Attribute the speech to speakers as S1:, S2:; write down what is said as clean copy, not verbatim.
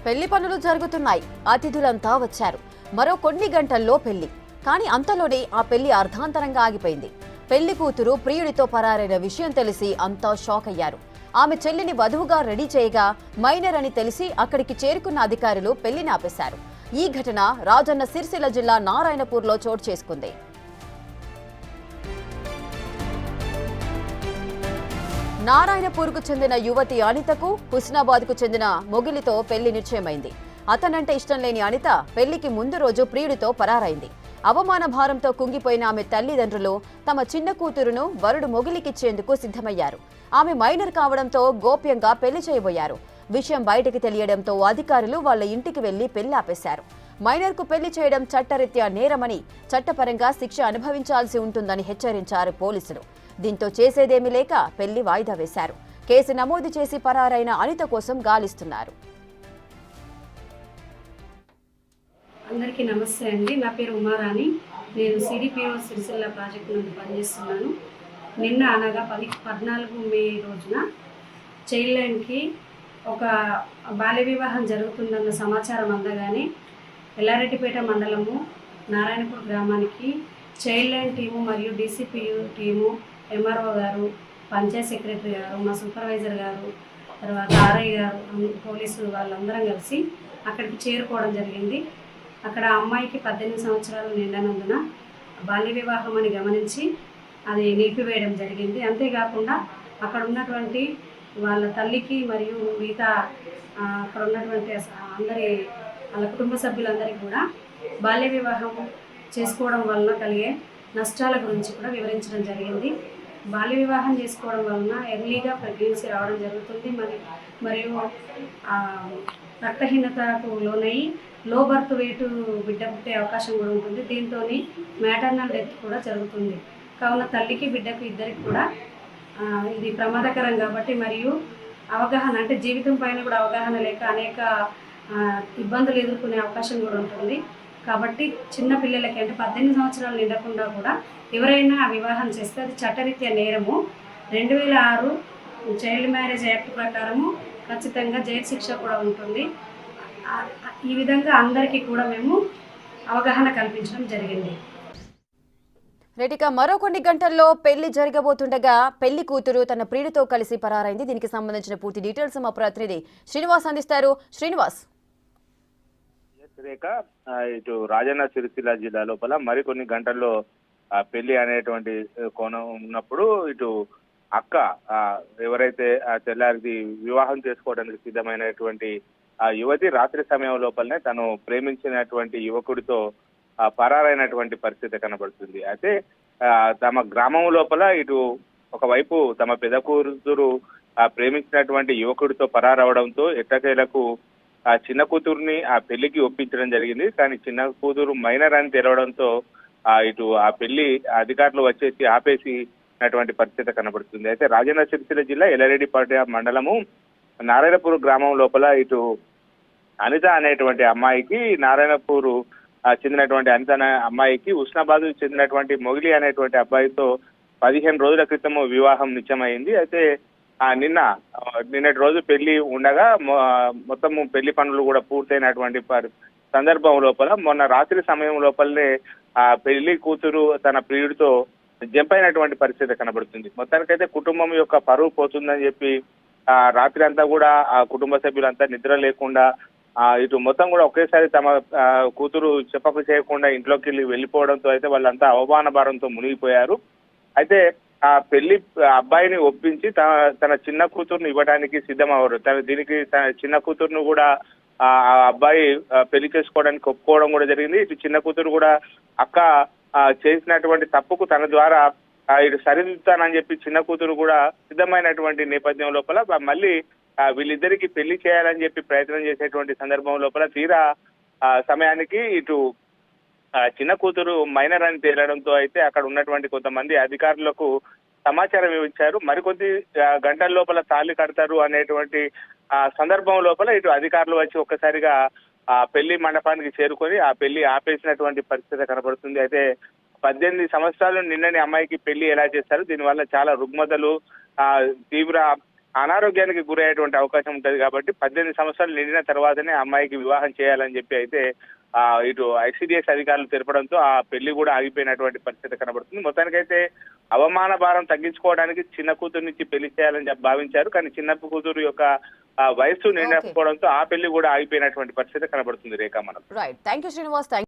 S1: పెళ్లి పనులు జరుగుతున్నాయి. అతిథులంతా వచ్చారు. మరో కొన్ని గంటల్లో పెళ్లి. కానీ అంతలోనే ఆ పెళ్లి అర్ధాంతరంగా ఆగిపోయింది. పెళ్లి కూతురు ప్రియుడితో పరారైన విషయం తెలిసి అంతా షాక్ అయ్యారు. ఆమె చెల్లిని వధువుగా రెడీ చేయగా మైనర్ అని తెలిసి అక్కడికి చేరుకున్న అధికారులు పెళ్లిని ఆపేశారు. ఈ ఘటన రాజన్న సిరిసిల్ల జిల్లా నారాయణపూర్లో చోటు చేసుకుంది. నారాయణపూర్కు చెందిన యువతి అనితకు హుస్నాబాద్కు చెందిన మొగిలితో పెళ్లి నిశ్చయమైంది. అతనంటే ఇష్టం లేని అనిత పెళ్లికి ముందు రోజు ప్రియుడితో పరారైంది. అవమాన భారంతో కుంగిపోయిన ఆమె తల్లిదండ్రులు తమ చిన్న కూతురును వరుడు మొగిలికిచ్చేందుకు సిద్ధమయ్యారు. ఆమె మైనర్ కావడంతో గోప్యంగా పెళ్లి చేయబోయారు. విషయం బయటకు తెలియడంతో అధికారులు వాళ్ల ఇంటికి వెళ్లి పెళ్లి ఆపేశారు. మైనర్కు పెళ్లి చేయడం చట్టరీత్యా నేరమని, చట్టపరంగా శిక్ష అనుభవించాల్సి ఉంటుందని హెచ్చరించారు పోలీసులు. దీంతో చేసేదేమీ లేక పెళ్లి వాయిదా వేశారు. కేసు నమోదు చేసి పరారైన అనిత కోసం గాలిస్తున్నారు.
S2: అందరికీ నమస్తే అండి. నా పేరు ఉమారాణి. నేను సిడిపిఓ సిరిసిల్ల ప్రాజెక్టు నుండి పనిచేస్తున్నాను. నిన్న అనగా 14 మే రోజున చైల్డ్ లైన్కి ఒక బాల్య వివాహం జరుగుతుందన్న సమాచారం అందగానే ఎల్లారెడ్డిపేట మండలము నారాయణపూర్ గ్రామానికి చైల్డ్ లైన్ టీము మరియు డిసిపియు టీము, ఎంఆర్ఓ గారు, పంచాయత్ సెక్రటరీ గారు, మా సూపర్వైజర్ గారు, తర్వాత ఆర్ఐ గారు, పోలీసులు వాళ్ళందరం కలిసి అక్కడికి చేరుకోవడం జరిగింది. అక్కడ అమ్మాయికి 18 సంవత్సరాలు నిండనందున బాల్య వివాహం అని గమనించి అది నిలిపివేయడం జరిగింది. అంతేకాకుండా అక్కడ ఉన్నటువంటి వాళ్ళ తల్లికి మరియు మిగతా అక్కడ ఉన్నటువంటి అందరి వాళ్ళ కుటుంబ సభ్యులందరికీ కూడా బాల్య వివాహం చేసుకోవడం వలన కలిగే నష్టాల గురించి కూడా వివరించడం జరిగింది. బాల్య వివాహం చేసుకోవడం వలన ఎర్లీగా ప్రెగ్నెన్సీ రావడం జరుగుతుంది. మరియు రక్తహీనతకు లోనయ్యి లో బర్త్ వెయిట్ బిడ్డ పుట్టే అవకాశం కూడా ఉంటుంది. దీంతో మ్యాటర్నల్ డెత్ కూడా జరుగుతుంది. కావున తల్లికి బిడ్డకు ఇద్దరికి కూడా ఇది ప్రమాదకరం కాబట్టి, మరియు అవగాహన అంటే జీవితం పైన కూడా అవగాహన లేక అనేక ఇబ్బందులు ఎదుర్కొనే అవకాశం కూడా ఉంటుంది. కాబట్టి చిన్న పిల్లలకి అంటే 18 సంవత్సరాలు నిండకుండా కూడా ఎవరైనా వివాహం చేస్తే అది చట్టరీత్యా నేరము. 2006 చైల్డ్ మ్యారేజ్ యాక్ట్ ప్రకారము ఖచ్చితంగా జైలు శిక్ష కూడా ఉంటుంది. ఈ విధంగా అందరికీ కూడా మేము అవగాహన కల్పించడం జరిగింది.
S1: రేటిక మరో కొన్ని గంటల్లో పెళ్లి జరగబోతుండగా పెళ్లి కూతురు తన ప్రియుడితో కలిసి పరారైంది. దీనికి సంబంధించిన పూర్తి డీటెయిల్స్ మా ప్రతినిధి శ్రీనివాస్ అందిస్తారు. శ్రీనివాస్,
S3: ఇటు రాజన్న సిరిసిల్ల జిల్లా లోపల మరికొన్ని గంటల్లో పెళ్లి అనేటువంటి కోణం ఉన్నప్పుడు ఇటు అక్క ఎవరైతే తెల్లారిది వివాహం చేసుకోవడానికి సిద్ధమైనటువంటి ఆ యువతి రాత్రి సమయం లోపలనే తను ప్రేమించినటువంటి యువకుడితో పరారైనటువంటి పరిస్థితి కనబడుతుంది. అయితే తమ గ్రామం లోపల ఇటు ఒకవైపు తమ పెద్ద కూతురు ప్రేమించినటువంటి యువకుడితో పరారవడంతో ఎట్టకేలకు ఆ చిన్న కూతురుని ఆ పెళ్లికి ఒప్పించడం జరిగింది. కానీ చిన్న కూతురు మైనర్ అని తెలవడంతో ఇటు ఆ పెళ్లి అధికారులు వచ్చేసి ఆపేసినటువంటి పరిస్థితి కనబడుతుంది. అయితే రాజన్న సిరిసిల్ల జిల్లా ఎల్లారెడ్డిపేట మండలము నారాయణపూర్ గ్రామం లోపల ఇటు అనిత అనేటువంటి అమ్మాయికి నారాయణపూర్ చెందినటువంటి అనిత అనే అమ్మాయికి హుస్నాబాద్ చెందినటువంటి మొగిలి అనేటువంటి అబ్బాయితో 15 రోజుల క్రితము వివాహం నిశ్చయమైంది. అయితే నిన్నటి రోజు పెళ్లి ఉండగా మొత్తము పెళ్లి పనులు కూడా పూర్తయినటువంటి సందర్భం లోపల మొన్న రాత్రి సమయం లోపలనే ఆ పెళ్లి కూతురు తన ప్రియుడితో జంపైనటువంటి పరిస్థితి కనబడుతుంది. మొత్తానికైతే కుటుంబం యొక్క పరువు పోతుందని చెప్పి రాత్రి అంతా కూడా ఆ కుటుంబ సభ్యులంతా నిద్ర లేకుండా ఇటు మొత్తం కూడా ఒకేసారి తమ కూతురు చెప్పకు చేయకుండా ఇంట్లోకి వెళ్ళిపోవడంతో అయితే వాళ్ళంతా అవమాన భారంతో మునిగిపోయారు. అయితే ఆ పెళ్లి అబ్బాయిని ఒప్పించి తన చిన్న కూతురును ఇవ్వడానికి సిద్ధమయ్యారు. దీనికి తన చిన్న కూతురును కూడా ఆ అబ్బాయి పెళ్లి చేసుకోవడానికి ఒప్పుకోవడం కూడా జరిగింది. ఇటు చిన్న కూతురు కూడా అక్క చేసినటువంటి తప్పుకు తన ద్వారా ఇటు సరిదిద్దుతానని చెప్పి చిన్న కూతురు కూడా సిద్ధమైనటువంటి నేపథ్యం లోపల మళ్ళీ వీళ్ళిద్దరికి పెళ్లి చేయాలని చెప్పి ప్రయత్నం చేసేటువంటి సందర్భం లోపల తీరా సమయానికి ఇటు చిన్న కూతురు మైనర్ అని తేలడంతో అయితే అక్కడ ఉన్నటువంటి కొంతమంది అధికారులకు సమాచారం ఇచ్చారు. మరికొద్ది గంటల లోపల తాళి కడతారు అనేటువంటి సందర్భం లోపల ఇటు అధికారులు వచ్చి ఒక్కసారిగా ఆ పెళ్లి మండపానికి చేరుకొని ఆ పెళ్లి ఆపేసినటువంటి పరిస్థితి కనబడుతుంది. అయితే 18 సంవత్సరాలు నిన్నని అమ్మాయికి పెళ్లి ఎలా చేస్తారు, దీనివల్ల చాలా రుగ్మతలు తీవ్ర అనారోగ్యానికి గురయ్యేటువంటి అవకాశం ఉంటది కాబట్టి 18 సంవత్సరాలు నిండిన తర్వాతనే అమ్మాయికి వివాహం చేయాలని చెప్పి అయితే ఇటు ఐసిడిఎస్ అధికారులు తెలపడంతో ఆ పెళ్లి కూడా ఆగిపోయినటువంటి పరిస్థితి కనబడుతుంది. మొత్తానికైతే అవమాన భారం తగ్గించుకోవడానికి చిన్న కూతురు నుంచి పెళ్లి చేయాలని భావించారు. కానీ చిన్న కూతురు యొక్క వయస్సు నిండకపోవడంతో ఆ పెళ్లి కూడా ఆగిపోయినటువంటి పరిస్థితి కనబడుతుంది రేఖ మనకు.
S1: Right, thank you Srinivas.